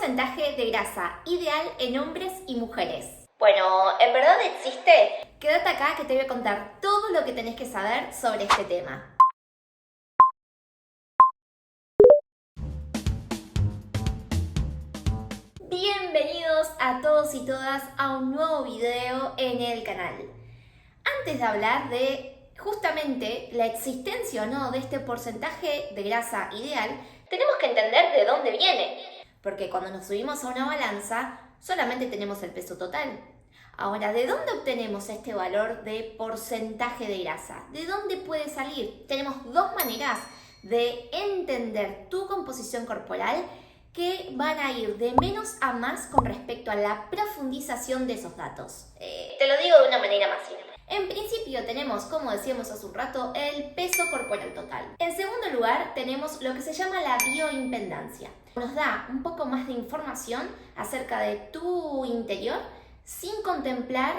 porcentaje de grasa ideal en hombres y mujeres. Bueno, ¿en verdad existe? Quédate acá que te voy a contar todo lo que tenés que saber sobre este tema. Bienvenidos a todos y todas a un nuevo video en el canal. Antes de hablar de justamente la existencia o no de este porcentaje de grasa ideal, Tenemos que entender de dónde viene. porque cuando nos subimos a una balanza solamente tenemos el peso total. Ahora, ¿de dónde obtenemos este valor de porcentaje de grasa? ¿De dónde puede salir? Tenemos dos maneras de entender tu composición corporal que van a ir de menos a más con respecto a la profundización de esos datos. Te lo digo de una manera más simple. En principio tenemos, como decíamos hace un rato, el peso corporal total. En segundo lugar tenemos lo que se llama la bioimpedancia. Nos da un poco más de información acerca de tu interior sin contemplar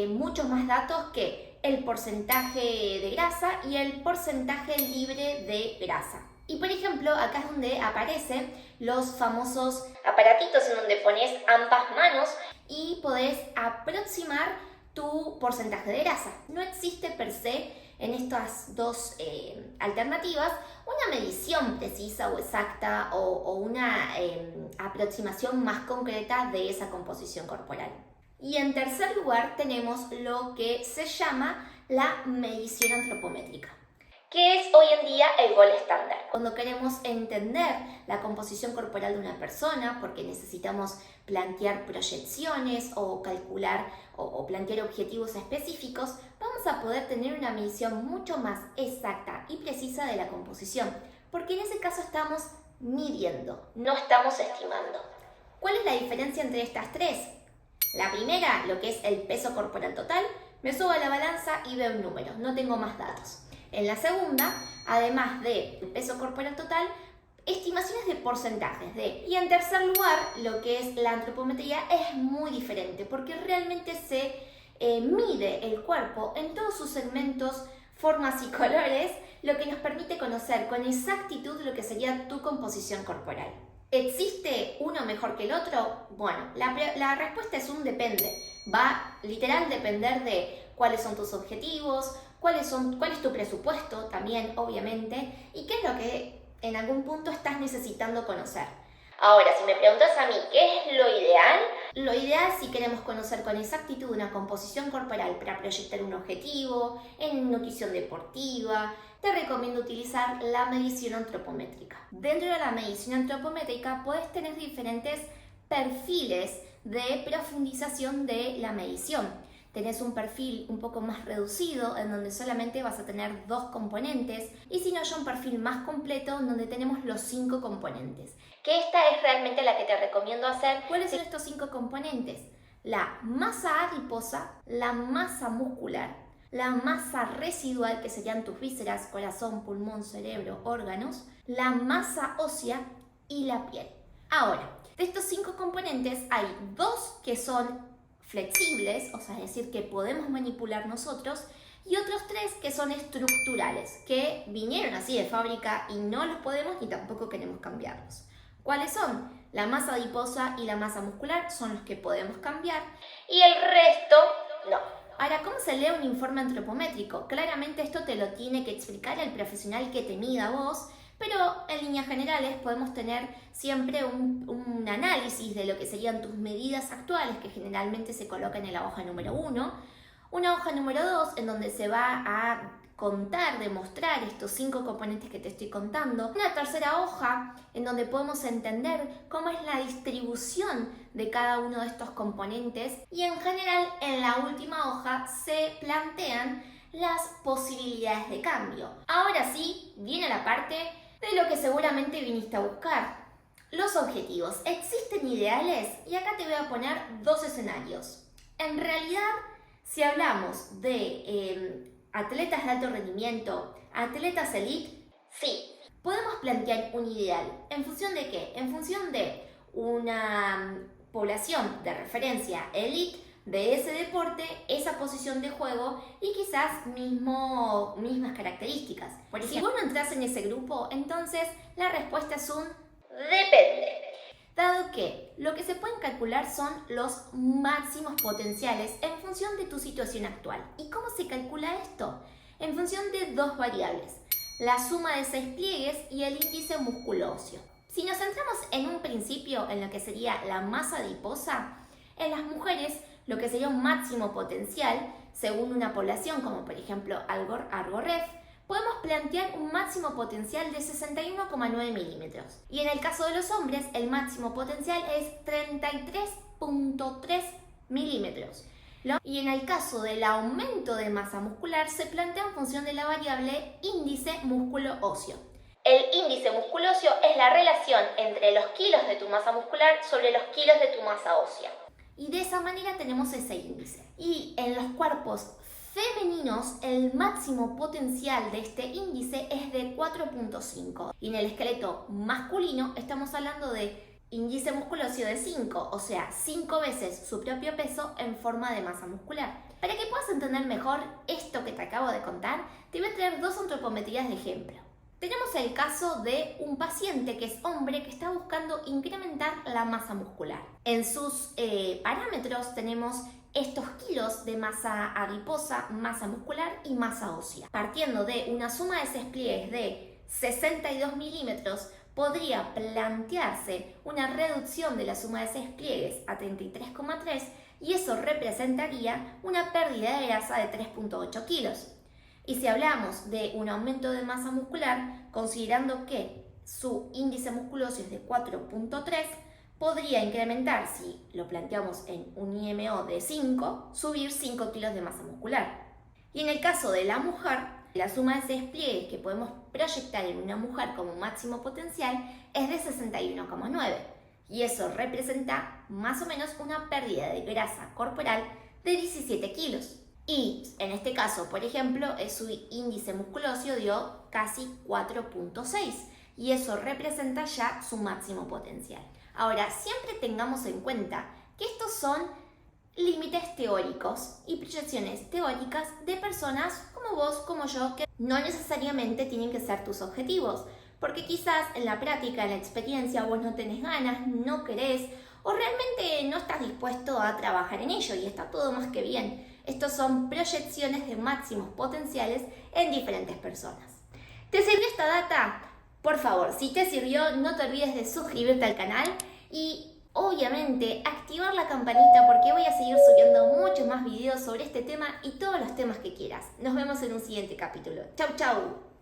muchos más datos que el porcentaje de grasa y el porcentaje libre de grasa. Y por ejemplo, acá es donde aparecen los famosos Aparatitos en donde pones ambas manos. y podés aproximar tu porcentaje de grasa. No existe per se en estas dos alternativas una medición precisa o exacta o una aproximación más concreta de esa composición corporal. Y en tercer lugar tenemos lo que se llama la medición antropométrica. ¿Qué es hoy en día el gol estándar? Cuando queremos entender la composición corporal de una persona, porque necesitamos plantear proyecciones o calcular o plantear objetivos específicos, vamos a poder tener una medición mucho más exacta y precisa de la composición, porque en ese caso estamos midiendo. No estamos estimando. ¿Cuál es la diferencia entre estas tres? La primera, lo que es el peso corporal total, me subo a la balanza y veo un número, no tengo más datos. En la segunda, además del peso corporal total, estimaciones de porcentajes de. Y en tercer lugar, lo que es la antropometría es muy diferente porque realmente se mide el cuerpo en todos sus segmentos, formas y colores, lo que nos permite conocer con exactitud lo que sería tu composición corporal. ¿Existe uno mejor que el otro? Bueno, la respuesta es un depende. Va literal a depender de cuáles son tus objetivos, cuál es tu presupuesto también, obviamente, y qué es lo que en algún punto estás necesitando conocer. Ahora, si me preguntas a mí, ¿qué es lo ideal? Lo ideal, si queremos conocer con exactitud una composición corporal para proyectar un objetivo, en nutrición deportiva, te recomiendo utilizar la medición antropométrica. Dentro de la medición antropométrica puedes tener diferentes perfiles de profundización de la medición. Tenés un perfil un poco más reducido en donde solamente vas a tener 2 componentes y si no ya un perfil más completo en donde tenemos los 5 componentes. Que esta es realmente la que te recomiendo hacer. ¿Cuáles son estos 5 componentes? La masa adiposa, la masa muscular, la masa residual que serían tus vísceras, corazón, pulmón, cerebro, órganos, la masa ósea y la piel. Ahora, de estos 5 componentes hay 2 que son flexibles, o sea, es decir, que podemos manipular nosotros, y otros 3 que son estructurales, que vinieron así de fábrica y no los podemos ni tampoco queremos cambiarlos. ¿Cuáles son? La masa adiposa y la masa muscular son los que podemos cambiar. Y el resto, no. Ahora, ¿cómo se lee un informe antropométrico? Claramente esto te lo tiene que explicar el profesional que te mida a vos, pero en líneas generales podemos tener siempre un análisis de lo que serían tus medidas actuales, que generalmente se colocan en la hoja número 1, una hoja número 2 en donde se va a contar, demostrar estos 5 componentes que te estoy contando, una tercera hoja en donde podemos entender cómo es la distribución de cada uno de estos componentes y en general en la última hoja se plantean las posibilidades de cambio. Ahora sí, viene la parte de lo que seguramente viniste a buscar. Los objetivos. ¿Existen ideales? Y acá te voy a poner 2 escenarios. En realidad, si hablamos de atletas de alto rendimiento, atletas elite, sí, podemos plantear un ideal. ¿En función de qué? En función de una población de referencia elite de ese deporte, esa posición de juego y quizás mismas características. Si vos no entras en ese grupo, entonces la respuesta es un depende. dado que lo que se pueden calcular son los máximos potenciales en función de tu situación actual. ¿Y cómo se calcula esto? En función de dos variables, la suma de 6 pliegues y el índice músculo óseo. Si nos centramos en un principio en lo que sería la masa adiposa, en las mujeres lo que sería un máximo potencial, según una población como por ejemplo ArgoRef, podemos plantear un máximo potencial de 61,9 milímetros. Y en el caso de los hombres, el máximo potencial es 33,3 milímetros. Y en el caso del aumento de masa muscular, se plantea en función de la variable índice músculo óseo. El índice músculo óseo es la relación entre los kilos de tu masa muscular sobre los kilos de tu masa ósea. Y de esa manera tenemos ese índice. Y en los cuerpos femeninos, el máximo potencial de este índice es de 4,5. Y en el esqueleto masculino estamos hablando de índice músculo óseo de 5, o sea, 5 veces su propio peso en forma de masa muscular. Para que puedas entender mejor esto que te acabo de contar, te voy a traer dos antropometrías de ejemplo. Tenemos el caso de un paciente que es hombre que está buscando incrementar la masa muscular. En sus parámetros tenemos estos kilos de masa adiposa, masa muscular y masa ósea. Partiendo de una suma de 6 pliegues de 62 milímetros, podría plantearse una reducción de la suma de 6 pliegues a 33,3 y eso representaría una pérdida de grasa de 3,8 kilos. Y si hablamos de un aumento de masa muscular, considerando que su índice músculo óseo es de 4,3, podría incrementar, si lo planteamos en un IMO de 5, subir 5 kilos de masa muscular. Y en el caso de la mujer, la suma de 6 pliegues que podemos proyectar en una mujer como máximo potencial es de 61,9 y eso representa más o menos una pérdida de grasa corporal de 17 kilos. Y en este caso, por ejemplo, su índice músculo óseo dio casi 4,6 y eso representa ya su máximo potencial. Ahora, siempre tengamos en cuenta que estos son límites teóricos y proyecciones teóricas de personas como vos, como yo, que no necesariamente tienen que ser tus objetivos, porque quizás en la práctica, en la experiencia, vos no tenés ganas, no querés o realmente no estás dispuesto a trabajar en ello y está todo más que bien. Estos son proyecciones de máximos potenciales en diferentes personas. ¿Te sirvió esta data? Por favor, si te sirvió, no te olvides de suscribirte al canal y obviamente activar la campanita porque voy a seguir subiendo muchos más videos sobre este tema y todos los temas que quieras. Nos vemos en un siguiente capítulo. Chau, chau.